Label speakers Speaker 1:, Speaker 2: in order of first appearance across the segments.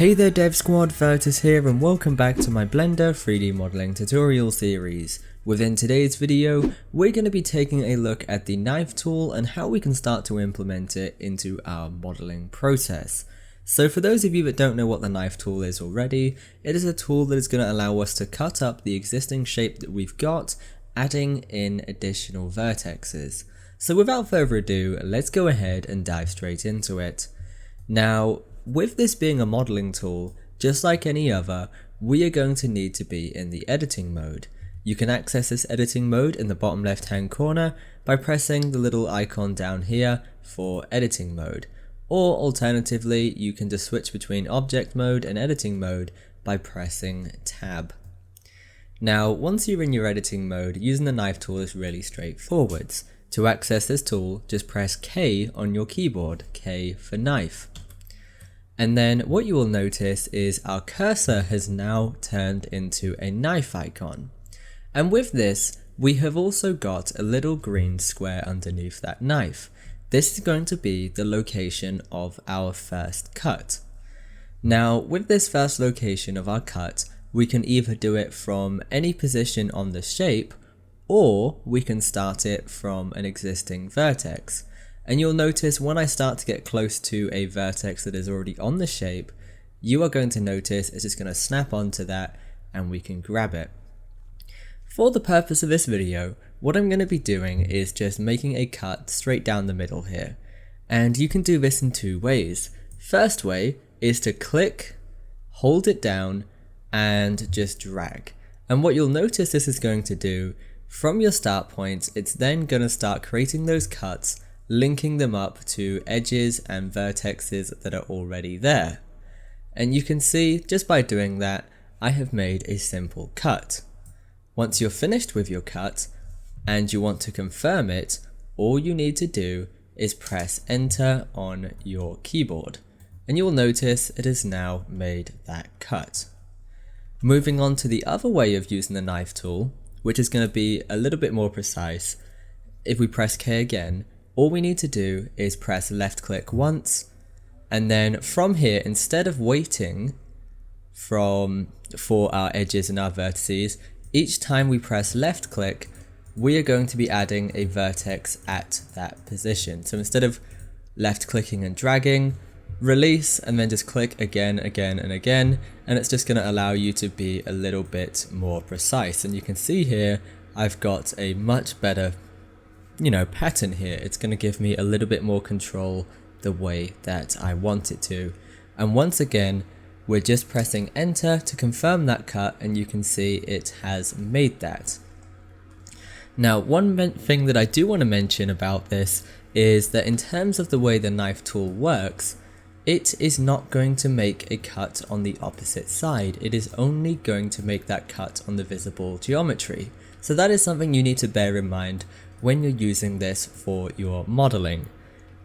Speaker 1: Hey there Dev Squad, Vertices here and welcome back to my Blender 3D modeling tutorial series. Within today's video, we're going to be taking a look at the knife tool and how we can start to implement it into our modeling process. So for those of you that don't know what the knife tool is already, it is a tool that is going to allow us to cut up the existing shape that we've got, adding in additional vertexes. So without further ado, let's go ahead and dive straight into it. Now, with this being a modeling tool, just like any other, we are going to need to be in the editing mode. You can access this editing mode in the bottom left hand corner by pressing the little icon down here for editing mode. Or alternatively, you can just switch between object mode and editing mode by pressing tab. Now, once you're in your editing mode, using the knife tool is really straightforward. To access this tool, just press K on your keyboard, K for knife. And then what you will notice is our cursor has now turned into a knife icon. And with this, we have also got a little green square underneath that knife. This is going to be the location of our first cut. Now, with this first location of our cut, we can either do it from any position on the shape, or we can start it from an existing vertex. And you'll notice when I start to get close to a vertex that is already on the shape, you are going to notice it's just going to snap onto that and we can grab it. For the purpose of this video, what I'm going to be doing is just making a cut straight down the middle here. And you can do this in two ways. First way is to click, hold it down, and just drag. And what you'll notice this is going to do, from your start point, it's then going to start creating those cuts, linking them up to edges and vertexes that are already there. And you can see just by doing that, I have made a simple cut. Once you're finished with your cut and you want to confirm it, all you need to do is press enter on your keyboard and you will notice it has now made that cut. Moving on to the other way of using the knife tool, which is going to be a little bit more precise. If we press K again, all we need to do is press left click once, and then from here, instead of waiting for our edges and our vertices, each time we press left click, we are going to be adding a vertex at that position. So instead of left clicking and dragging, release and then just click again, and it's just going to allow you to be a little bit more precise. And you can see here, I've got a much better pattern here. It's going to give me a little bit more control the way that I want it to. And once again, we're just pressing enter to confirm that cut and you can see it has made that. Now, one thing that I do want to mention about this is that in terms of the way the knife tool works, it is not going to make a cut on the opposite side. It is only going to make that cut on the visible geometry. So that is something you need to bear in mind when you're using this for your modeling.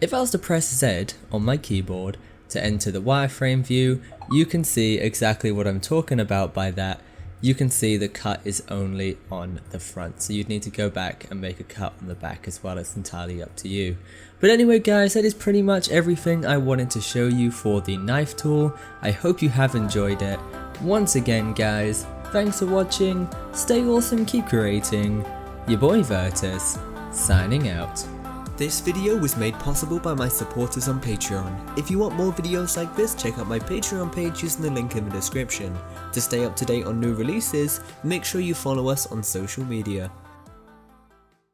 Speaker 1: If I was to press Z on my keyboard to enter the wireframe view, you can see exactly what I'm talking about by that. You can see the cut is only on the front, so you'd need to go back and make a cut on the back as well. It's entirely up to you. But anyway guys, that is pretty much everything I wanted to show you for the knife tool. I hope you have enjoyed it. Once again guys, thanks for watching, stay awesome, keep creating. Your boy Vertices, signing out.
Speaker 2: This video was made possible by my supporters on Patreon. If you want more videos like this, check out my Patreon page using the link in the description. To stay up to date on new releases, make sure you follow us on social media.